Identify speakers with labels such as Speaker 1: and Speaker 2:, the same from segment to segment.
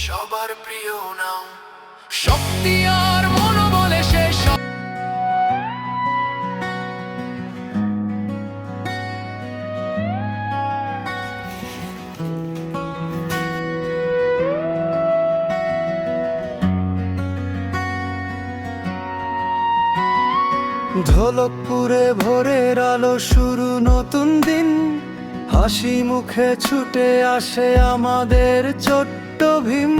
Speaker 1: সবার প্রিয় নাম শক্তি আর মনোবলে সে
Speaker 2: ঢোলকপুরে ভোরের আলো শুরু নতুন দিন, হাসি মুখে ছুটে আসে আমাদের ছোট্ট ভীম।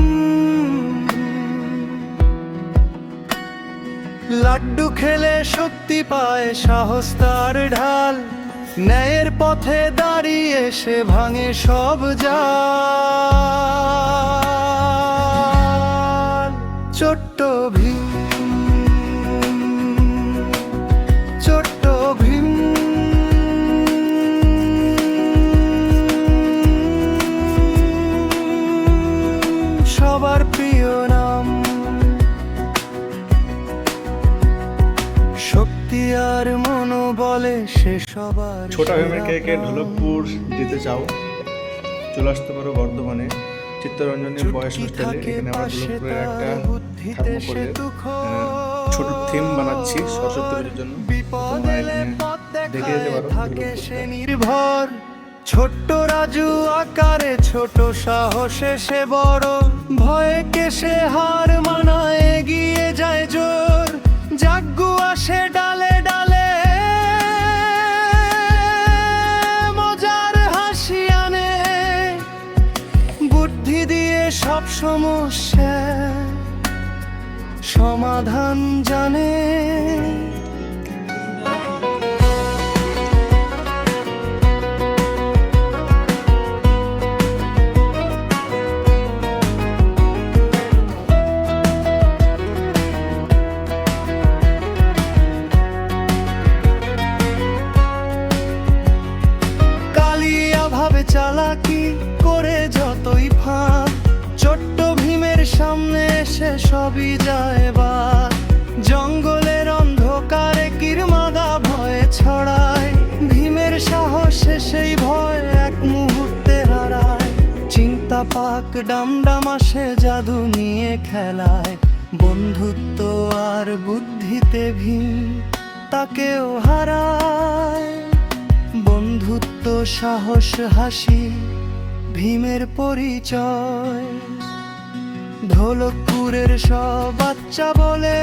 Speaker 2: লাড্ডু খেলে শক্তি পায়, সাহস তার ঢাল, ন্যায়ের পথে দাঁড়িয়ে সে ভাঙে সব জাল। ছোট্ট ভীম, ছোট্ট ভীম, সবার প্রিয় নাম। শক্তি আর মনোবলে সে সবার।
Speaker 3: ছোট ভীমের কে ঢোলকপুর যেতে চাও, চলে আসতে পারো বর্ধমানে চিত্তরঞ্জনের বয়স হোস্টেলে। এখানে আমরা ঢোলকপুরের একটা থার্মোকলের ছোট থিম বানাচ্ছি সরস্বতী পুজোর জন্য। দেখে যেতে পারো।
Speaker 2: সে নির্ভর, ছোট্ট রাজু আকারে ছোট, সাহসে সে বড়, ভয়ে কে সে হার মানায়, এগিয়ে যায় জোর। জাগ্গু আসে ডালে ডালে, মজার হাসি আনে, বুদ্ধি দিয়ে সব সমস্যা সমাধান জানে। চালাকি করে যতই ফাঁক, ছোট্ট ভীমের সামনে এসে সবই যায় বাদ। জঙ্গলের অন্ধকারে কিরমাদা ভয়ে ছড়ায়, ভীমের সাহসে সেই ভয় এক মুহূর্তে হারায়। চিন্তা পাক ডামডাম আসে জাদু নিয়ে খেলায়, বন্ধুত্ব আর বুদ্ধিতে ভীম তাকেও হারায়। বন্ধুত্ব, সাহস, হাসি ভীমের পরিচয়। ঢোলকপুরের সব বাচ্চা বলে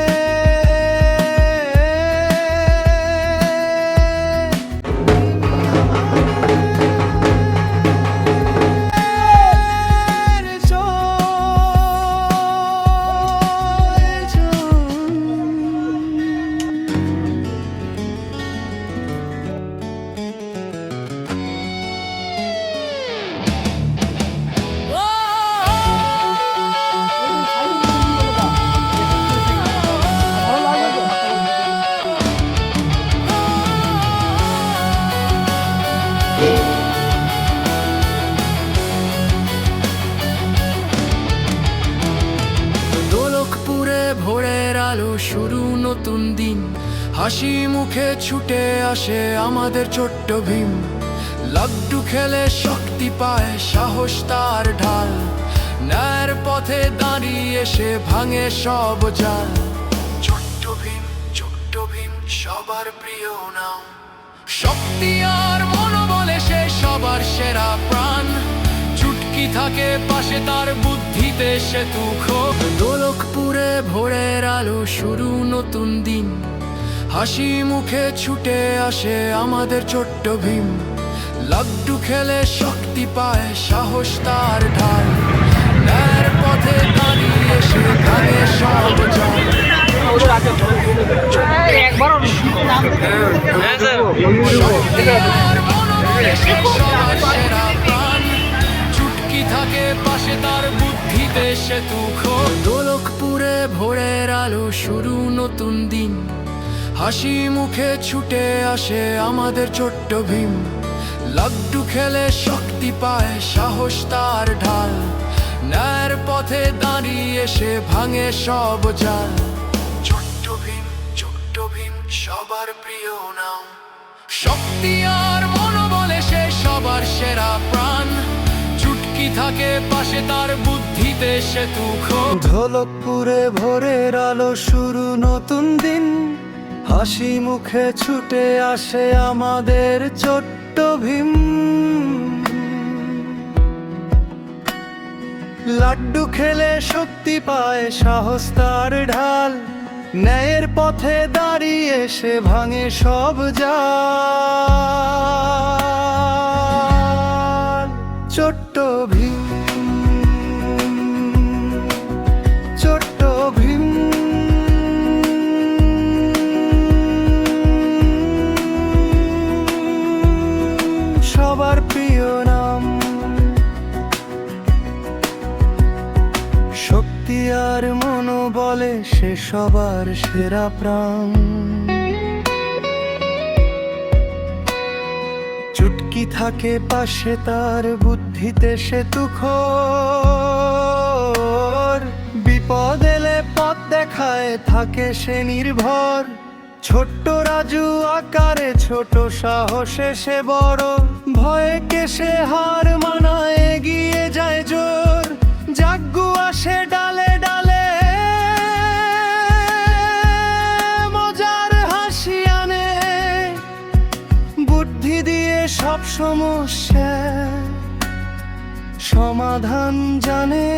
Speaker 1: ভোরের আলো শুরু নতুন দিন, হাসি মুখে ছুটে আসে আমাদের ছোট্ট ভীম। লাড্ডু খেলে শক্তি পায়, সাহস তার ঢাল, ন্যায়ের পথে দাঁড়িয়ে সে ভাঙে সব জাল। ছোট্ট ভীম সবার প্রিয় নাম শক্তি আর মনোবলে সে সবার সেরা প্রাণ। চুটকি থাকে পাশে তার বুদ্ধিতে সে দুঃখ। ঢোলকপুরে ভোরের আলো শুরু নতুন দিন, হাসি মুখে ছুটে আসে আমাদের ছোট্ট ভীম। লাড্ডু খেলে শক্তি পায়, সাহস তার ঢাল, ন্যায়ের পথে দাঁড়িয়ে সে ভাঙে সব জাল। চুটকি থাকে পাশে তার বুদ্ধিতে সে দুঃখ। ঢোলকপুরে ভোরের আলো শুরু নতুন দিন, হাসি মুখে ছুটে আসে আমাদের ছোট্ট ভীম। লাড্ডু খেলে শক্তি পায়, সাহস তার ঢাল, ন্যায়ের পথে দাঁড়িয়ে সে ভাঙে সব জাল। ছোট্ট ভীম সবার প্রিয় নাম শক্তি আর মনোবলে সে সবার সেরা প্রাণ। চুটকি চুটকি থাকে পাশে তার বুদ্ধিতে সেতু খোঁজ।
Speaker 2: ঢোলকপুরে ভোরের আলো শুরু নতুন দিন, হাসি মুখে ছুটে আসে আমাদের ছোট্ট ভীম। লাড্ডু খেলে শক্তি পায়, সাহস তার ঢাল, ন্যায়ের পথে দাঁড়িয়ে সে ভাঙে সব জাল। ছোট্ট ভীম, ছোট্ট ভীম। সবার প্রিয় নাম, শক্তি আর মনোবলে সে সবার সেরা প্রাণ। চুটকি থাকে পাশে তার বুদ্ধিতে সেতু খোর, বিপদ এলে পথ দেখায় থাকে সে নির্ভর। ছোট্ট রাজু আকারে ছোট, সাহসে সে বড়, ভয়ে কে সে হার মানায় এগিয়ে যায় জোর। জাগ্গু আসে ডালে ডালে, মজার হাসি আনে, বুদ্ধি দিয়ে সব সমস্যা সমাধান জানে।